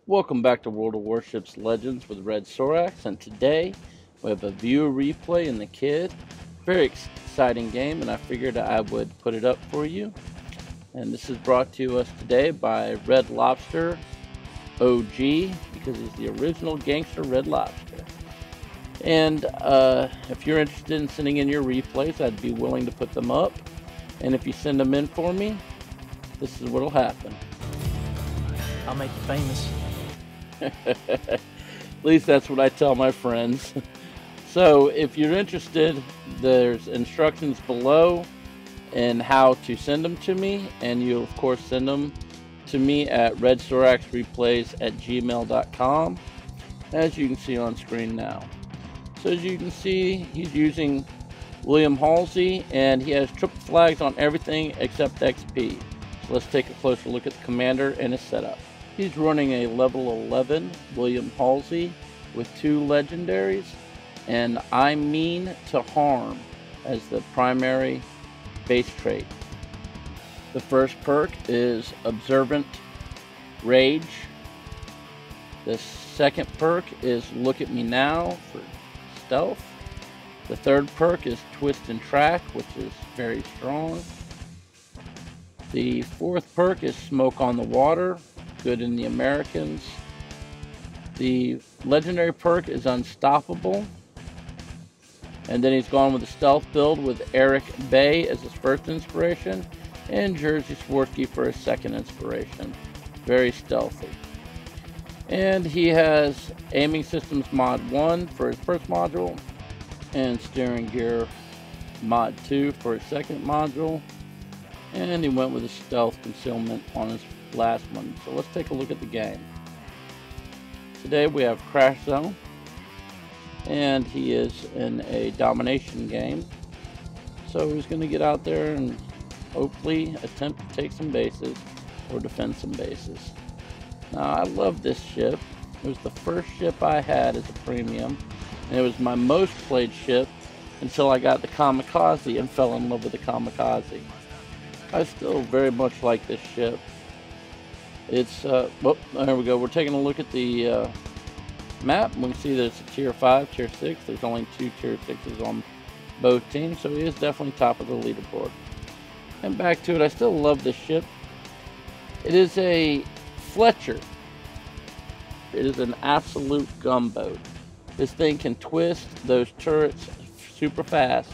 Welcome back to World of Warships Legends with Redsorax, and today we have a viewer replay in the Kid. Very exciting game, and I figured I would put it up for you. And this is brought to us today by Red Lobster OG, because he's the original gangster Red Lobster. And if you're interested in sending in your replays, I'd be willing to put them up. And if you send them in for me, this is what'll happen. I'll make you famous. At least that's what I tell my friends. So if you're interested, there's instructions below in how to send them to me, and you'll of course send them to me at redsoraxreplays@gmail.com, as you can see on screen now. So as you can see, he's using William Halsey, and he has triple flags on everything except XP. So let's take a closer look at the commander and his setup. He's running a level 11 William Halsey with 2 legendaries and I mean to harm as the primary base trait. The first perk is Observant Rage. The second perk is Look at Me Now for stealth. The third perk is Twist and Track, which is very strong. The fourth perk is Smoke on the Water, good in the Americans. The legendary perk is Unstoppable. And then he's gone with a stealth build with Eric Bay as his first inspiration and Jersey Swarsky for his second inspiration. Very stealthy. And he has Aiming Systems Mod 1 for his first module and Steering Gear Mod 2 for his second module. And he went with a stealth concealment on his last one. So let's take a look at the game. Today we have Crash Zone, and he is in a domination game. So he's going to get out there and hopefully attempt to take some bases or defend some bases. Now I love this ship. It was the first ship I had as a premium, and it was my most played ship until I got the Kamikaze and fell in love with the Kamikaze. I still very much like this ship. It's, well, there we go. We're taking a look at the map. We can see that it's a tier 5, tier 6. There's only 2 tier 6s on both teams, so he is definitely top of the leaderboard. And back to it, I still love this ship. It is a Fletcher. It is an absolute gunboat. This thing can twist those turrets super fast,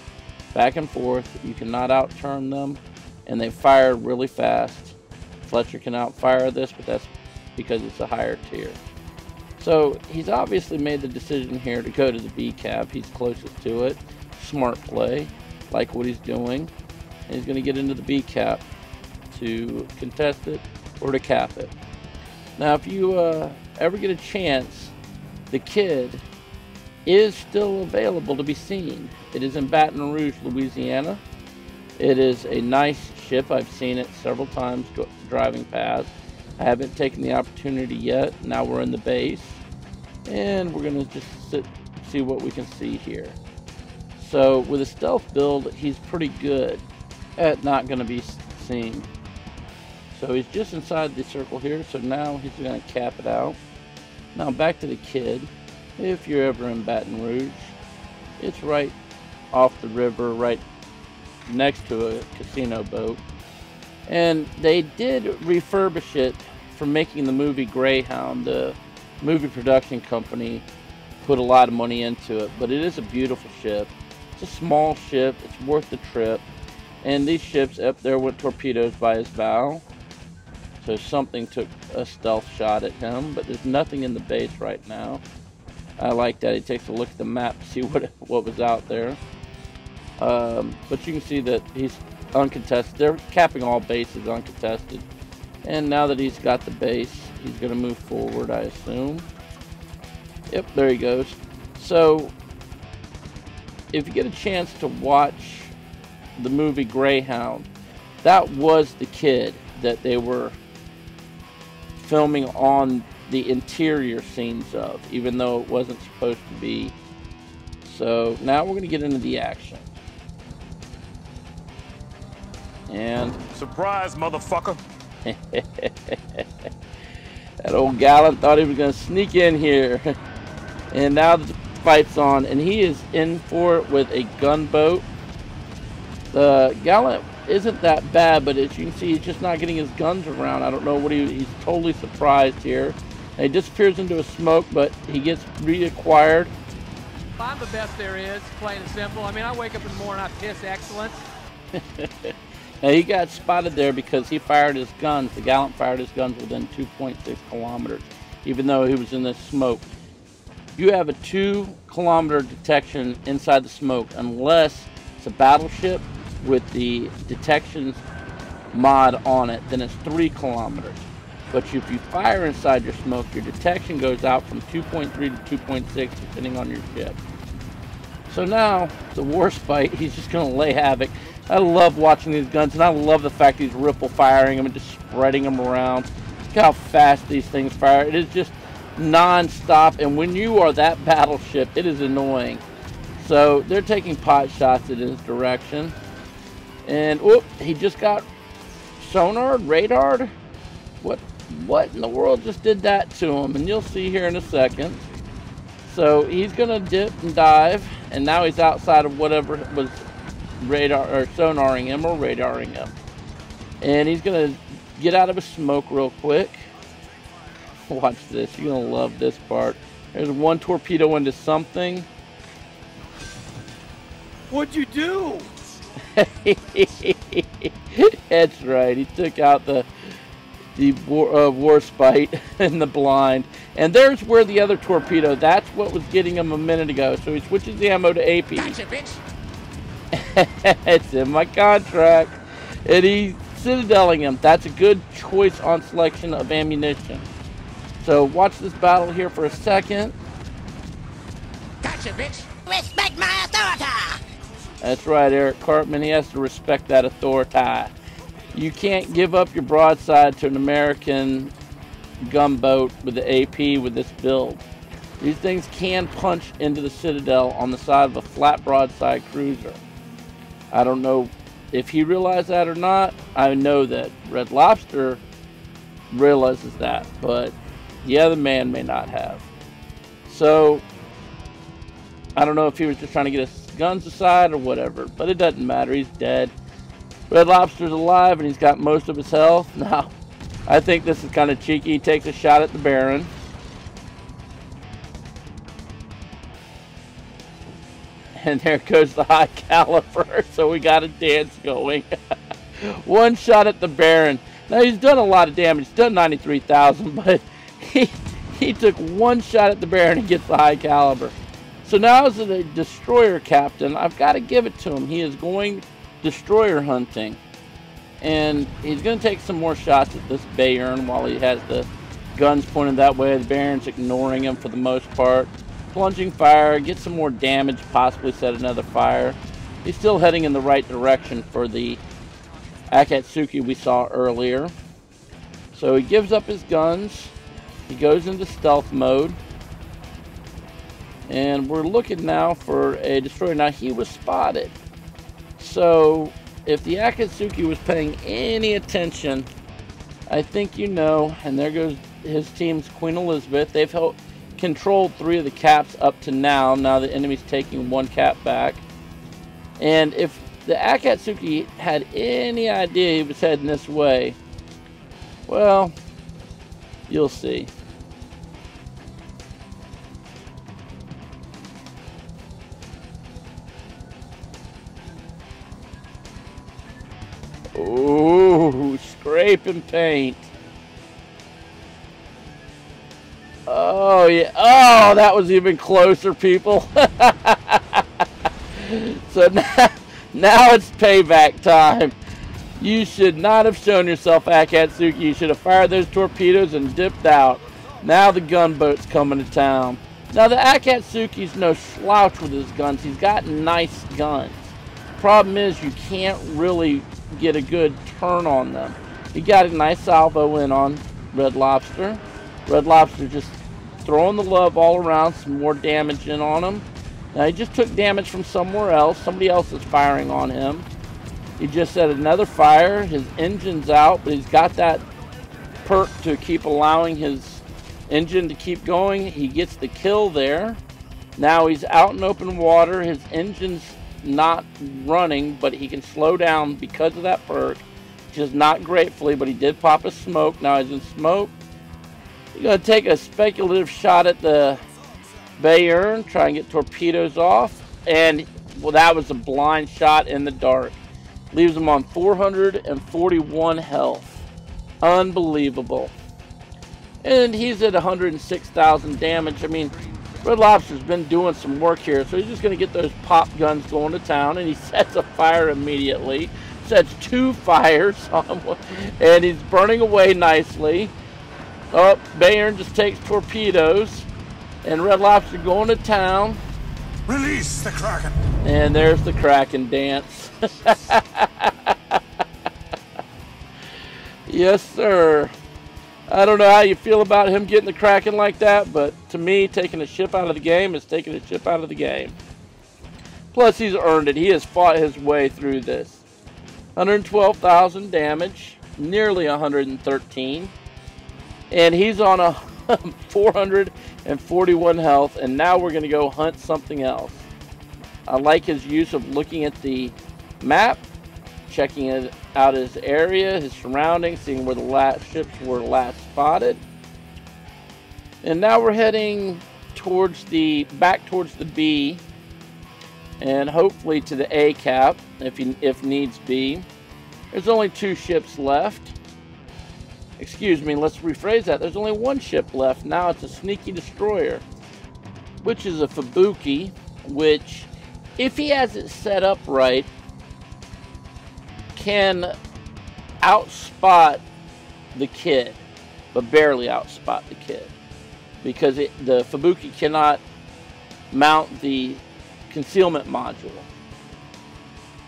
back and forth. You cannot outturn them, and they fire really fast. Fletcher can outfire this, but that's because it's a higher tier. So he's obviously made the decision here to go to the B cap. He's closest to it. Smart play, like what he's doing. And he's going to get into the B cap to contest it or to cap it. Now, if you ever get a chance, the Kid is still available to be seen. It is in Baton Rouge, Louisiana. It is a nice ship. I've seen it several times driving past. I haven't taken the opportunity yet. Now we're in the base, and we're going to just see what we can see here. So with a stealth build, he's pretty good at not going to be seen. So he's just inside the circle here, so now he's going to cap it out. Now back to the Kid. If you're ever in Baton Rouge, it's right off the river, right next to a casino boat, and they did refurbish it for making the movie Greyhound. The movie production company put a lot of money into it, but it is a beautiful ship. It's a small ship. It's worth the trip. And these ships up there with torpedoes by his bow, so something took a stealth shot at him, but there's nothing in the base right now. I like that he takes a look at the map to see what was out there. But you can see that he's uncontested. They're capping all bases uncontested. And now that he's got the base, he's going to move forward, I assume. Yep, there he goes. So, if you get a chance to watch the movie Greyhound, that was the Kid that they were filming on the interior scenes of, even though it wasn't supposed to be. So, now we're going to get into the action. And surprise, motherfucker. That old gallant thought he was going to sneak in here. And now the fight's on, and he is in for it with a gunboat. The gallant isn't that bad, but as you can see, he's just not getting his guns around. I don't know what he's totally surprised here. And he disappears into a smoke, but he gets reacquired. I'm the best there is, plain and simple. I mean, I wake up in the morning, I piss excellence. Now, he got spotted there because he fired his guns. The gallant fired his guns within 2.6 kilometers, even though he was in the smoke. You have a 2-kilometer detection inside the smoke unless it's a battleship with the detection mod on it, then it's 3 kilometers. But if you fire inside your smoke, your detection goes out from 2.3 to 2.6 depending on your ship. So now, the Warspite, he's just going to lay havoc. I love watching these guns, and I love the fact he's ripple firing them and just spreading them around. Look how fast these things fire. It is just non-stop, and when you are that battleship, it is annoying. So they're taking pot shots in his direction. And, whoop, he just got sonar, radared. What in the world just did that to him? And you'll see here in a second. So he's going to dip and dive, and now he's outside of whatever was radar or sonaring him or radaring him. And he's going to get out of his smoke real quick. Watch this. You're going to love this part. There's one torpedo into something. What'd you do? That's right. He took out the Warspite in the blind. And there's where the other torpedo, that's what was getting him a minute ago. So he switches the ammo to AP. Gotcha, bitch. It's in my contract. And he's citadeling him. That's a good choice on selection of ammunition. So watch this battle here for a second. Gotcha, bitch. Respect my authority. That's right, Eric Cartman. He has to respect that authority. You can't give up your broadside to an American gunboat with the AP with this build. These things can punch into the Citadel on the side of a flat broadside cruiser. I don't know if he realized that or not. I know that Red Lobster realizes that, but the other man may not have. So, I don't know if he was just trying to get his guns aside or whatever, but it doesn't matter. He's dead. Red Lobster's alive, and he's got most of his health. Now, I think this is kind of cheeky. He takes a shot at the Baron. And there goes the high caliber. So we got a dance going. One shot at the Baron. Now, he's done a lot of damage. He's done 93,000, but he took one shot at the Baron and gets the high caliber. So now as a destroyer captain, I've got to give it to him. He is going destroyer hunting, and he's going to take some more shots at this Bayern while he has the guns pointed that way. The Baron's ignoring him for the most part. Plunging fire, get some more damage, possibly set another fire. He's still heading in the right direction for the Akatsuki we saw earlier. So he gives up his guns. He goes into stealth mode. And we're looking now for a destroyer. Now, he was spotted. So, if the Akatsuki was paying any attention, I think you know, and there goes his team's Queen Elizabeth. They've controlled 3 of the caps up to now. Now the enemy's taking 1 cap back. And if the Akatsuki had any idea he was heading this way, well, you'll see. Ooh, scraping paint. Oh, yeah. Oh, that was even closer, people. So now it's payback time. You should not have shown yourself, Akatsuki. You should have fired those torpedoes and dipped out. Now the gunboat's coming to town. Now, the Akatsuki's no slouch with his guns. He's got nice guns. Problem is, you can't really get a good turn on them. He got a nice salvo in on Red Lobster. Red Lobster just throwing the love all around, some more damage in on him. Now he just took damage from somewhere else. Somebody else is firing on him. He just set another fire. His engine's out, but he's got that perk to keep allowing his engine to keep going. He gets the kill there. Now he's out in open water. His engine's not running, but he can slow down because of that perk, which is not gratefully, but he did pop a smoke. Now he's in smoke. He's going to take a speculative shot at the Bayern, try and get torpedoes off, and well, that was a blind shot in the dark. Leaves him on 441 health. Unbelievable. And he's at 106,000 damage. I mean, Red Lobster's been doing some work here, so he's just going to get those pop guns going to town, and he sets a fire immediately. Sets 2 fires on him, and he's burning away nicely. Oh, Bayern just takes torpedoes, and Red Lobster going to town. Release the Kraken! And there's the Kraken dance. Yes, sir. I don't know how you feel about him getting the Kraken like that, but to me, taking a ship out of the game is taking a ship out of the game. Plus, he's earned it. He has fought his way through this. 112,000 damage, nearly 113. And he's on a 441 health, and now we're going to go hunt something else. I like his use of looking at the map, checking out his area, his surroundings, seeing where the last ships were last spotted. And now we're heading towards back towards the B, and hopefully to the A cap if needs be. There's only 2 ships left. Excuse me, let's rephrase that. There's only 1 ship left. Now it's a sneaky destroyer, which is a Fubuki, which, if he has it set up right, can outspot the Kid, but barely outspot the Kid, because the Fubuki cannot mount the concealment module,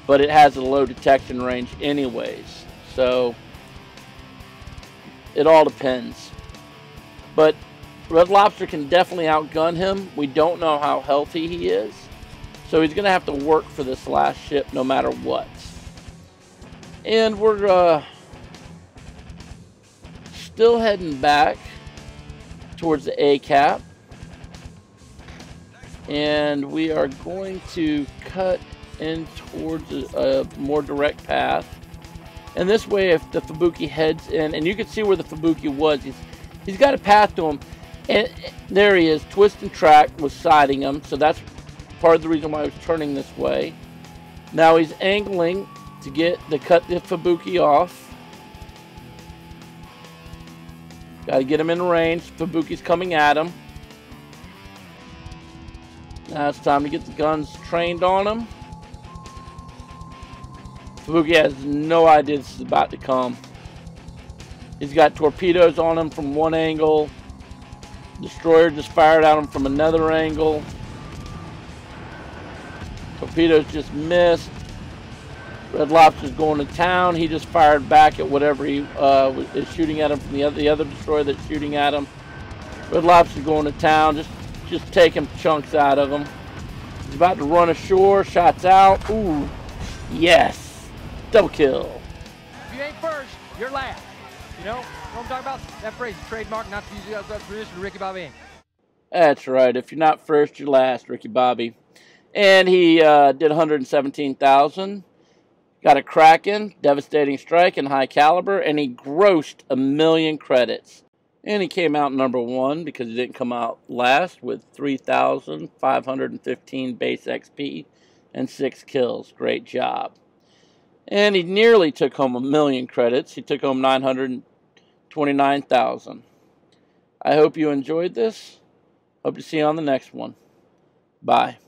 but it has a low detection range anyways, so it all depends. But Red Lobster can definitely outgun him. We don't know how healthy he is, so he's going to have to work for this last ship no matter what. And we're still heading back towards the A cap, and we are going to cut in towards a more direct path. And this way, if the Fubuki heads in, and you can see where the Fubuki was, he's got a path to him, and there he is. Twist and Track was siding him, so that's part of the reason why I was turning this way. Now he's angling to cut the Fubuki off. Got to get him in range. Fubuki's coming at him. Now it's time to get the guns trained on him. Fubuki has no idea this is about to come. He's got torpedoes on him from one angle. Destroyer just fired at him from another angle. Torpedoes just missed. Red Lobster's going to town. He just fired back at whatever he is shooting at him from the other destroyer that's shooting at him. Red Lobster's going to town. Just taking chunks out of him. He's about to run ashore. Shots out. Ooh, yes. Double kill. If you ain't first, you're last. You know what I'm talking about? That phrase is trademark, not to use it outside tradition, Ricky Bobby. That's right. If you're not first, you're last, Ricky Bobby. And he did 117,000. Got a Kraken, devastating strike, and high caliber, and he grossed 1,000,000 credits. And he came out number 1 because he didn't come out last with 3,515 base XP and 6 kills. Great job. And he nearly took home 1,000,000 credits. He took home 929,000. I hope you enjoyed this. Hope to see you on the next one. Bye.